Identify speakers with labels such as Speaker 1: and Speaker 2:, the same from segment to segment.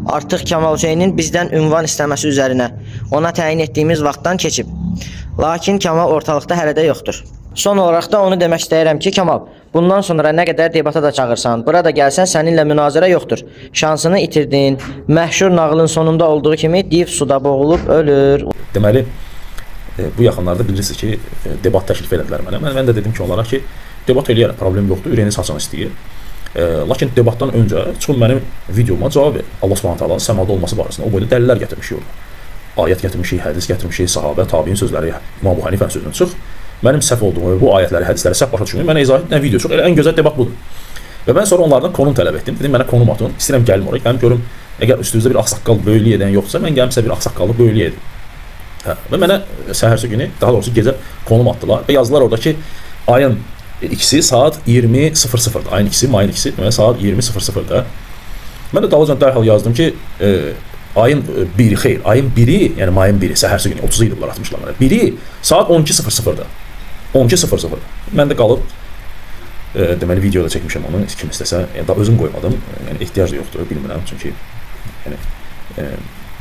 Speaker 1: Artıq Kamal Hüseynin bizdən ünvan istəməsi üzərinə ona təyin etdiyimiz vaxtdan keçib. Lakin Kamal ortalıqda hələ də yoxdur. Son olaraq da onu demək istəyirəm ki, Kamal, bundan sonra nə qədər debata da çağırsan, burada gəlsən səninlə münazirə yoxdur. Şansını itirdin. Məşhur nağılın sonunda olduğu kimi div suda boğulub ölür.
Speaker 2: Deməli, bu yaxınlarda bilirsiniz ki, debat təklif elədilər mənə. Mən də dedim ki, onlara ki, debat eləyərəm, problem yoxdur, ürəyiniz açan istəyir. Lakin debatdan öncə çıxın mənim videoma cavab ver. Allah Subhanahu taalanın səmada olması barəsində o boyda dəlillər gətirmişik orada. Ayət gətirmişik, hədis gətirmişik, sahabə, tabiin sözləri, İmam Buxarinin sözündən çıx. Mənim səhv olduğumu və bu ayətləri, hədisləri səhv başa düşməyim, mənə izah etdən video çox, elə ən gözəl debat budur. Və mən sonra onlardan konum tələb etdim. Dedim, mənə konum atın, istəyirəm gəlim oraya, gəlim görüm, əgər üstünüzdə bir ağsaqqal böyüklük edən yoxdursa, mən gəlmişsə bir ağsaqqallı böyüklük edim. Və mənə səhərsi günü, daha doğrusu gecə konum atdılar və yazdılar orada ki, ayın ikisi saat 20:00-da, ayın ikisi, mayın ikisi, saat 20:00-da. Mən də dalıcan dərhal yazdım ki, ayın biri, xeyr, ayın biri, yəni mayın biri, səhərsi günü, 30 idilər atmışlar mənə. Biri saat 12:00-da. 12:00. Mən də qalıb, deməli, videoda çəkmişəm onu, kim istəsə, yəni daha özüm qoymadım, yəni ehtiyac da yoxdur, bilmirəm, çünki yəni,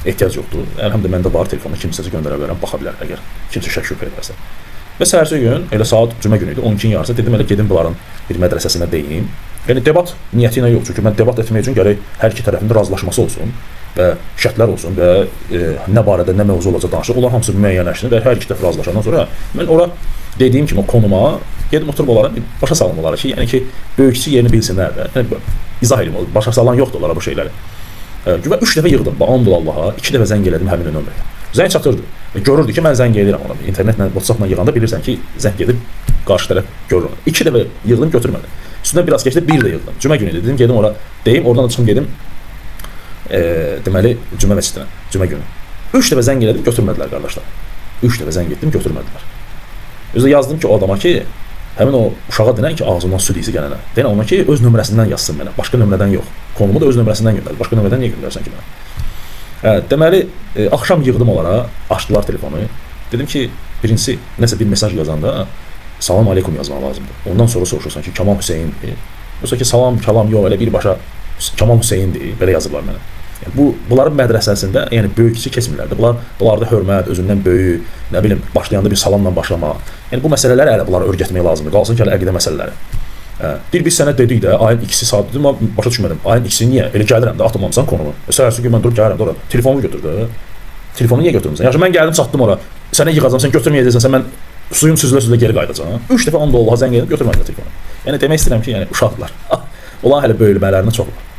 Speaker 2: ehtiyac yoxdur. Əlhamdə məndə var, telefonu kim istəsə göndərə bilərəm, baxa bilər, əgər kimsə şək şübhə edərsə. Və səhərsi gün, elə saat cümə günü idi, 12-nin yarısı, dedim, elə gedim bunların bir mədrəsəsinə deyim. Yəni, debat niyyəti ilə yox, çünki mən debat etmək üçün gərək hər iki tərəfin də razılaşması olsun və şərtlər olsun və nə barədə, nə mövzu olacaq danışıq, onlar hamısı müəyyənləşsin və hər iki tərəf razılaşandan sonra mən ora dediyim kimi o konuma gedib oturub onlara başa salım onlara ki, yəni ki, böyükçü yerini bilsinlər də, yəni, izah edeyim, başa salan yoxdur onlara bu şeyləri. Və 3 dəfə yığdım, and Allaha, 2 dəfə zəng elədim həmin nömrəyə. Zəng çatırdı. Görürdü ki, mən zəng edirəm ona. İnternetlə, WhatsApp-la yığanda bilirsən ki, zəng edib qarşı tərəf görür onu. 2 dəfə yığdım, götürmədi. Üstündən biraz keçdi, bir də yığdım. Cümə günü dedim, gedim ora deyim, oradan da çıxım gedim. Deməli, cümə məscidinə, cümə günü. 3 dəfə zəng elədim, götürmədilər qardaşlar. 3 dəfə zəng etdim, götürmədilər. Özdə yazdım ki, o adama ki, həmin o uşağa denən ki, ağzından su deyisi gələnə. Denən ona ki, öz nömrəsindən yazsın mənə, başqa nömrədən yox. Konumu da öz nömrəsindən göndər. Başqa nömrədən niyə göndərsən ki mənə? Deməli, axşam yığdım onlara, açdılar telefonu. Dedim ki, birincisi, nəsə bir mesaj yazanda salam aleykum yazmaq lazımdır. Ondan sonra soruşursan ki, Kamal Hüseyindir. Yoxsa ki, salam, kalam yox, elə birbaşa Kamal Hüseyindir, belə yazıblar mənə. Yəni, bunların mədrəsəsində, yəni böyükçü keçmirlərdi. Bunlarda hörmət, özündən böyük, nə bilim, başlayanda bir salamla başlamaq. Yəni, bu məsələləri hələ bunlara öyrətmək lazımdır. Qalsın ki, hələ əqidə məsələləri. Bir sənə dedik də, ayın ikisi saat dedim, amma başa düşmədim. Ayın ikisi niyə? Elə gəlirəm də, atılmamısan konumu. Səhərsi gün mən durub gəlirəm də ora. Telefonumu götürdü. Telefonu niyə götürmüsən? Yəni, mən gəldim, çatdım ora. Sənə yığacam, sən götürməyəcəksən, mən suyum süzülə-süzülə geri qayıdacam. 3 dəfə and Allaha zəng edib götürmədilər telefonu. Yəni, demək istəyirəm ki, yəni, uşaqlar. Olan hələ böyülmələrinə çox var.